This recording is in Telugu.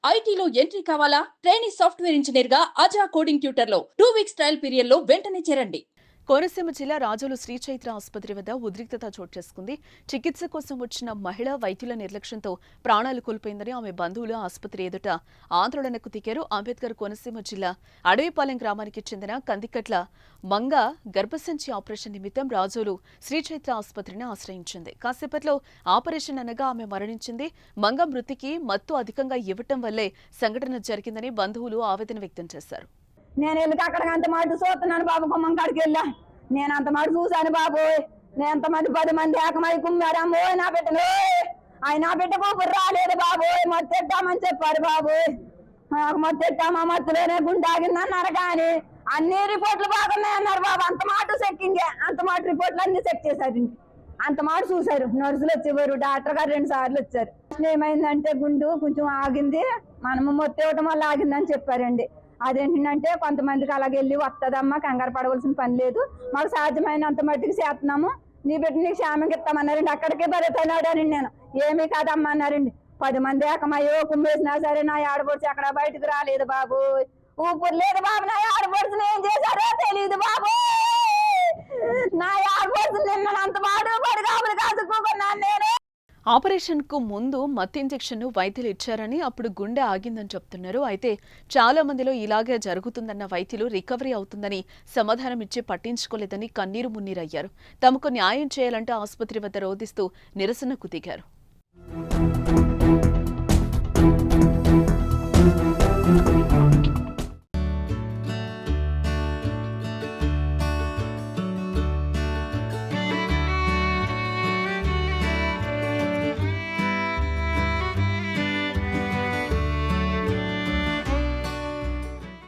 ఐటీలో ఎంట్రీ కావాలా? ట్రైనీ సాఫ్ట్వేర్ ఇంజనీర్ గా అజా కోడింగ్ ట్యూటర్ లో 2 వీక్స్ ట్రయల్ పీరియడ్ లో వెంటనే చేరండి. కోనసీమ జిల్లా రాజోలు శ్రీ చైత్ర ఆసుపత్రి వద్ద ఉద్రిక్తత చోటు చేసుకుంది. చికిత్స కోసం వచ్చిన మహిళ వైద్యుల నిర్లక్ష్యంతో ప్రాణాలు కోల్పోయిందని ఆమె బంధువులు ఆసుపత్రి ఎదుట ఆందోళనకు దిగారు. అంబేద్కర్ కోనసీమ జిల్లా అడవిపాలెం గ్రామానికి చెందిన కందికట్ల మంగ గర్భసంచి ఆపరేషన్ నిమిత్తం రాజోలు శ్రీ చైత్ర ఆసుపత్రిని ఆశ్రయించింది. కాసేపట్లో ఆపరేషన్ అనగా ఆమె మరణించింది. మంగ మృతికి మత్తు అధికంగా ఇవ్వటం వల్లే సంఘటన జరిగిందని బంధువులు ఆవేదన వ్యక్తం చేశారు. నేను వెళ్ళి అక్కడికి అంత మాట చూస్తున్నాను బాబు, గుమ్మం కాడికి వెళ్ళా. నేను అంత మాట చూశాను బాబు. నేను ఎంతమంది 10 మంది ఏకమై కుమ్మారమ్మో నా బిడ్డను. ఆయన నా బిడ్డకు ఊపిరి రాలేదు బాబు, మత్తెట్టామని చెప్పారు బాబు. మత్తెట్టామా, మత్తులోనే గుండె ఆగిందన్నారు. కానీ అన్ని రిపోర్ట్లు బాగున్నాయి అన్నారు బాబు. అంత మాట చెక్కింగే, అంత మాట రిపోర్ట్లు అన్ని చెక్ చేశారు. అంత మాట చూశారు. నర్సులు వచ్చేవారు, డాక్టర్ గారు 2 సార్లు వచ్చారు. ఏమైందంటే గుండు కొంచెం ఆగింది, మనము మొత్తం ఇవ్వటం వల్ల ఆగిందని చెప్పారండి. అదేంటంటే కొంతమందికి అలాగెళ్ళి వస్తుందమ్మా, కంగారు పడవలసిన పని లేదు, మాకు సాధ్యమైనంత మట్టికి చేస్తున్నాము, నీ బిడ్డ నీకు క్షేమంగా ఇస్తామన్నారండి. అక్కడికే బరుతున్నాడని నేను ఏమీ కాదమ్మా అన్నారండి. 10 మంది ఏకమయ్యో కుమ్మేసినా సరే నా ఆడపడుచు అక్కడ బయటకు రాలేదు బాబు. ఊపిరి లేదు బాబు. నా ఆడపడుచుని ఏం చేశారో తెలియదు బాబు. నా ఆడపడుచు నిన్న అంత మాడు పడి కాపులు కాసుకున్నాను నేను. ఆపరేషన్ కు ముందు మత్తు ఇంజెక్షన్ ను వైద్యులు ఇచ్చారని, అప్పుడు గుండె ఆగిందని చెప్తున్నారు. అయితే చాలా మందిలో ఇలాగే జరుగుతుందన్న వైద్యులు రికవరీ అవుతుందని సమాధానం ఇచ్చి పట్టించుకోలేదని కన్నీరు మున్నీరయ్యారు. తమకు న్యాయం చేయాలంటే ఆసుపత్రి వద్ద రోధిస్తూ నిరసనకు దిగారు.